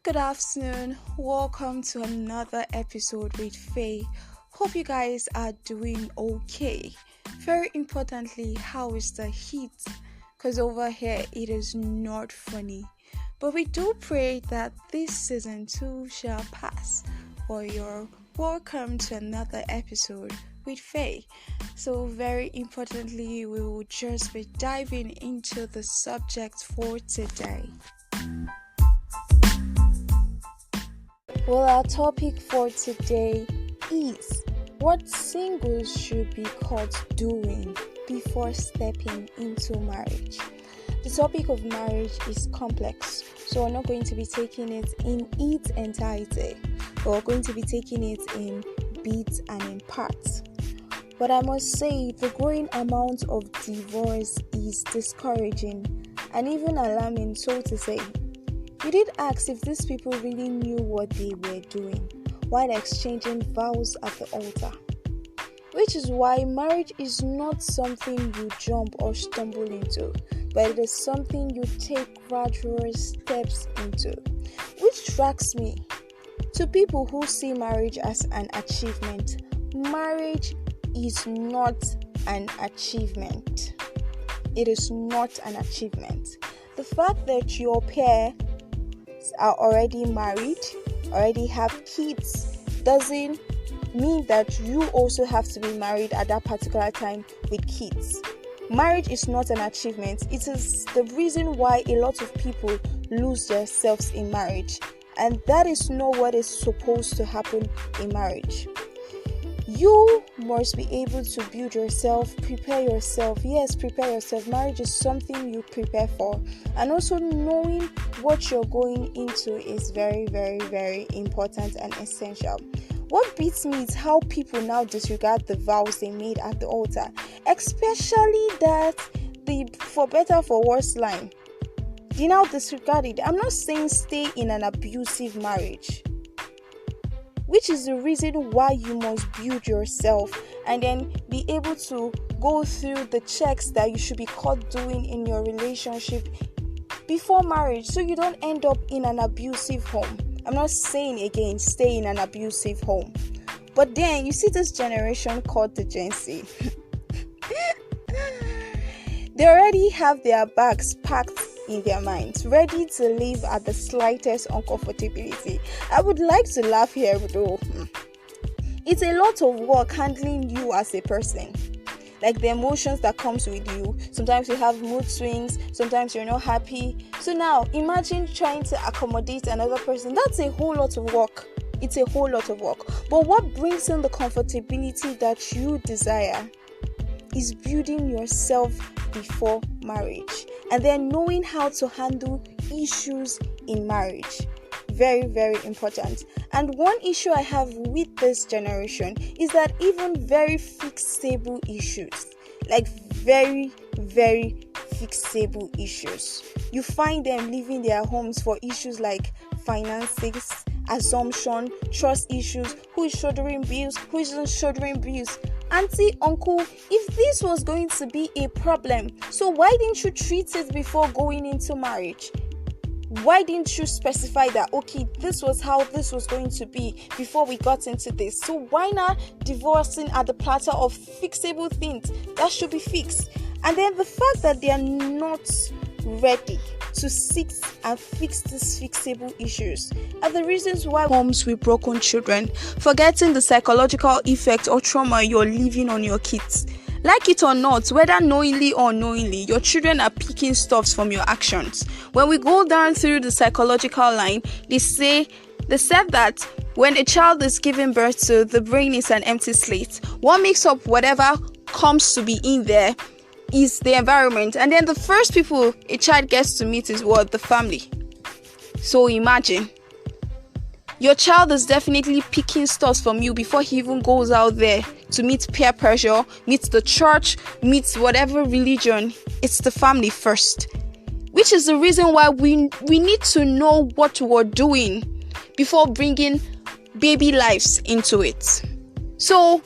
Good afternoon. Welcome to another episode with Faye. Hope you guys are doing okay. Very importantly, how is the heat? Because over here it is not funny. But we do pray that this season too shall pass. For your welcome to another episode with Faye. So, very importantly, we will just be diving into the subject for today. Well, our topic for today is what singles should be caught doing before stepping into marriage. The topic of marriage is complex, so we're not going to be taking it in its entirety, but we're going to be taking it in bits and in parts. But I must say, the growing amount of divorce is discouraging and even alarming, so to say. We did ask if these people really knew what they were doing while exchanging vows at the altar. Which is why marriage is not something you jump or stumble into, but it is something you take gradual steps into. Which tracks me to people who see marriage as an achievement. Marriage is not an achievement. It is not an achievement. The fact that your pair are already married, already have kids, doesn't mean that you also have to be married at that particular time with kids. Marriage is not an achievement. It is the reason why a lot of people lose themselves in marriage, and that is not what is supposed to happen in marriage. You must be able to build yourself, prepare yourself. Yes, prepare yourself. Marriage is something you prepare for. And also knowing what you're going into is very, very, very important and essential. What beats me is how people now disregard the vows they made at the altar. Especially that the for better for worse line. They now disregard it. I'm not saying stay in an abusive marriage, which is the reason why you must build yourself and then be able to go through the checks that you should be caught doing in your relationship before marriage, so you don't end up in an abusive home. I'm not saying again stay in an abusive home, but then you see this generation called the Gen Z. They already have their bags packed in their minds, ready to live at the slightest uncomfortability. I would like to laugh here though. It's a lot of work handling you as a person, like the emotions that comes with you. Sometimes you have mood swings, sometimes you're not happy. So now imagine trying to accommodate another person. That's a whole lot of work. It's a whole lot of work. But what brings in the comfortability that you desire is building yourself before marriage, and then knowing how to handle issues in marriage. Very, very important. And one issue I have with this generation is that even very fixable issues, like very, very fixable issues, you find them leaving their homes for issues like finances, assumption, trust issues, who is shouldering bills, who isn't shouldering bills. Auntie, uncle, if this was going to be a problem, so why didn't you treat it before going into marriage? Why didn't you specify that, okay, this was how this was going to be before we got into this? So why not divorcing at the platter of fixable things that should be fixed? And then the fact that they are not ready to seek and fix these fixable issues are the reasons why homes with broken children, forgetting the psychological effect or trauma you're leaving on your kids. Like it or not, whether knowingly or unknowingly, your children are picking stuffs from your actions. When we go down through the psychological line, they said that when a child is giving birth to, the brain is an empty slate. What makes up whatever comes to be in there is the environment, and then the first people a child gets to meet is what? The family. So imagine your child is definitely picking stuff from you before he even goes out there to meet peer pressure, meet the church, meet whatever religion. It's the family first, which is the reason why we need to know what we're doing before bringing baby lives into it. So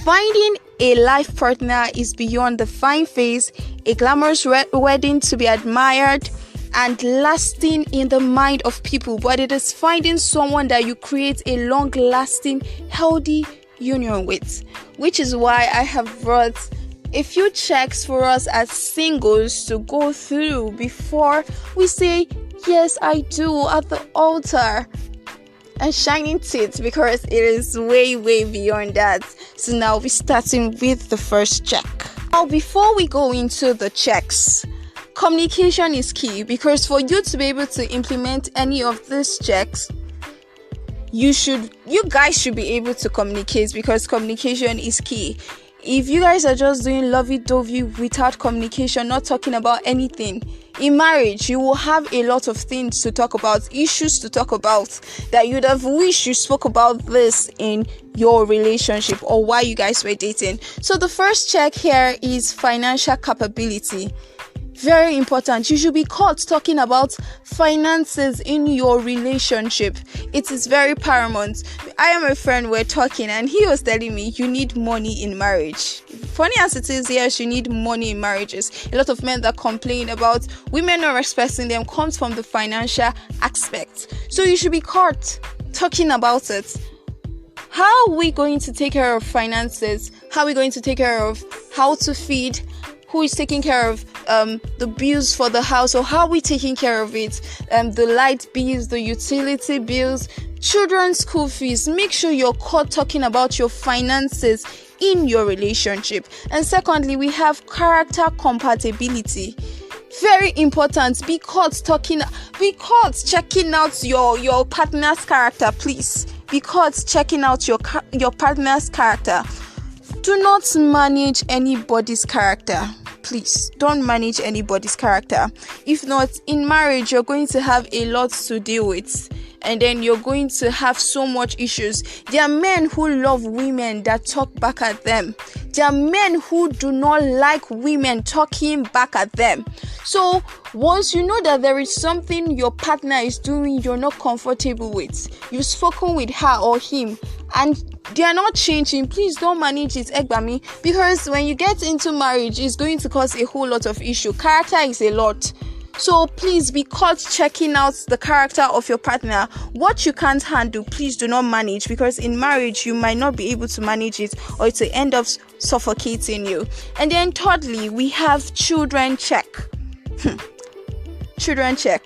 finding a life partner is beyond the fine face, a glamorous wedding to be admired, and lasting in the mind of people, but it is finding someone that you create a long-lasting, healthy union with, which is why I have brought a few checks for us as singles to go through before we say yes I do at the altar and shining teeth, because it is way beyond that. So now we're starting with the first check. Now before we go into the checks, communication is key, because for you to be able to implement any of these checks, you guys should be able to communicate, because communication is key. If you guys are just doing lovey-dovey without communication, not talking about anything, in marriage, you will have a lot of things to talk about, issues to talk about, that you'd have wished you spoke about this in your relationship or while you guys were dating. So the first check here is financial capability. Very important. You should be caught talking about finances in your relationship. It is very paramount. I am a friend, we're talking, and he was telling me you need money in marriage. Funny as it is, yes, you need money in marriages. A lot of men that complain about women not respecting them comes from the financial aspect. So you should be caught talking about it. How are we going to take care of finances? How are we going to take care of how to feed? Who is taking care of the bills for the house, or how are we taking care of it? The light bills, the utility bills, children's school fees. Make sure you're caught talking about your finances in your relationship. And secondly, we have character compatibility. Very important. Be caught checking out your partner's character, please. Be caught checking out your partner's character. Do not manage anybody's character. Please don't manage anybody's character. If not, in marriage, you're going to have a lot to deal with, and then you're going to have so much issues. There are men who love women that talk back at them. There are men who do not like women talking back at them. So once you know that there is something your partner is doing you're not comfortable with, you've spoken with her or him, and they are not changing, please don't manage it, Egbami, because when you get into marriage, it's going to cause a whole lot of issue. Character is a lot. So please be caught checking out the character of your partner. What you can't handle, please do not manage, because in marriage, you might not be able to manage it, or it will end up suffocating you. And then thirdly, we have children check. Children check.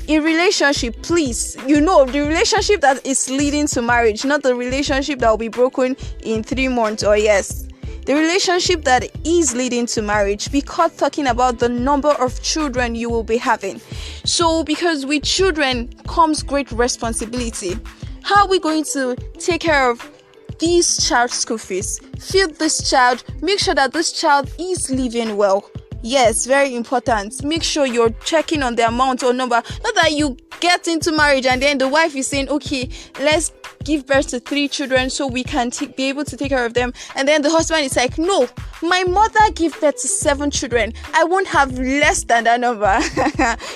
In relationship, please, the relationship that is leading to marriage, not the relationship that will be broken in 3 months or yes. The relationship that is leading to marriage, be caught talking about the number of children you will be having. So, because with children comes great responsibility. How are we going to take care of this child's school fees? Feed this child, make sure that this child is living well. Yes, very important. Make sure you're checking on the amount or number. Not that you get into marriage and then the wife is saying, okay, let's give birth to 3 children so we can be able to take care of them. And then the husband is like, no, my mother gave birth to 7 children. I won't have less than that number.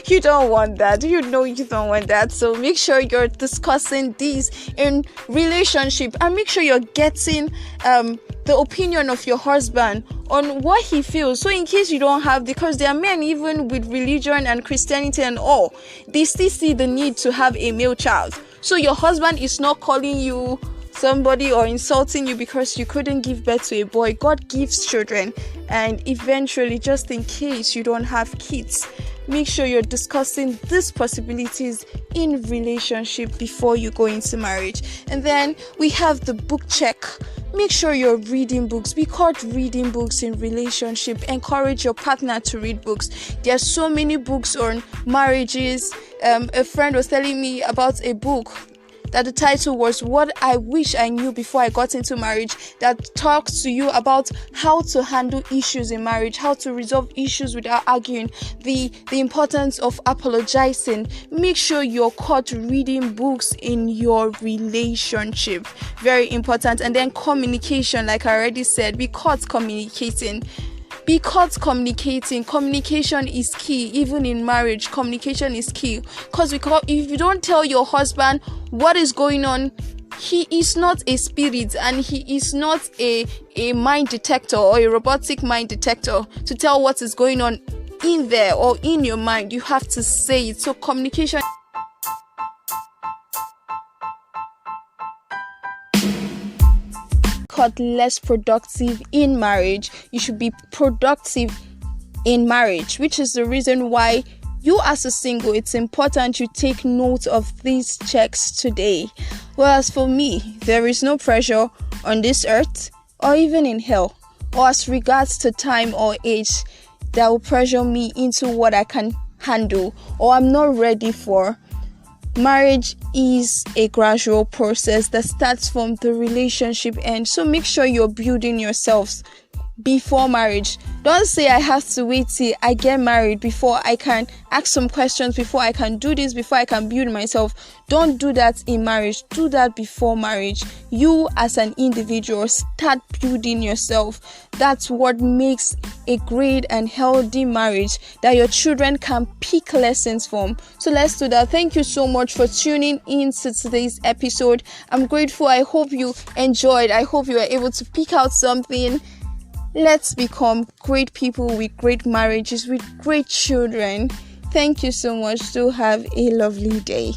You don't want that. You know you don't want that. So make sure you're discussing these in relationship, and make sure you're getting the opinion of your husband on what he feels. So in case you don't have, because there are men even with religion and Christianity and all, they still see the need to have a male child. So your husband is not calling you somebody or insulting you because you couldn't give birth to a boy. God gives children, and eventually, just in case you don't have kids, make sure you're discussing these possibilities in relationship before you go into marriage. And then we have the book check. Make sure you're reading books. Be caught reading books in relationship. Encourage your partner to read books. There are so many books on marriages. A friend was telling me about a book that the title was What I Wish I Knew Before I Got Into Marriage, that talks to you about how to handle issues in marriage, how to resolve issues without arguing, the importance of apologizing. Make sure you're caught reading books in your relationship. Very important. And then communication, like I already said, be caught communicating. Be caught communicating. Communication is key. Even in marriage, communication is key. Because if you don't tell your husband what is going on, he is not a spirit, and he is not a mind detector or a robotic mind detector to tell what is going on in there or in your mind, you have to say it. So communication got less productive in marriage. You should be productive in marriage, which is the reason why you as a single, it's important you take note of these checks today. Whereas for me, there is no pressure on this earth or even in hell, or as regards to time or age, that will pressure me into what I can handle or I'm not ready for. Marriage is a gradual process that starts from the relationship end. So make sure you're building yourselves before marriage. Don't say I have to wait till I get married before I can ask some questions, before I can do this, before I can build myself. Don't do that in marriage. Do that before marriage. You as an individual, start building yourself. That's what makes a great and healthy marriage that your children can pick lessons from. So let's do that. Thank you so much for tuning in to today's episode. I'm grateful. I hope you enjoyed. I hope you were able to pick out something. Let's become great people with great marriages, with great children. Thank you so much. Do have a lovely day.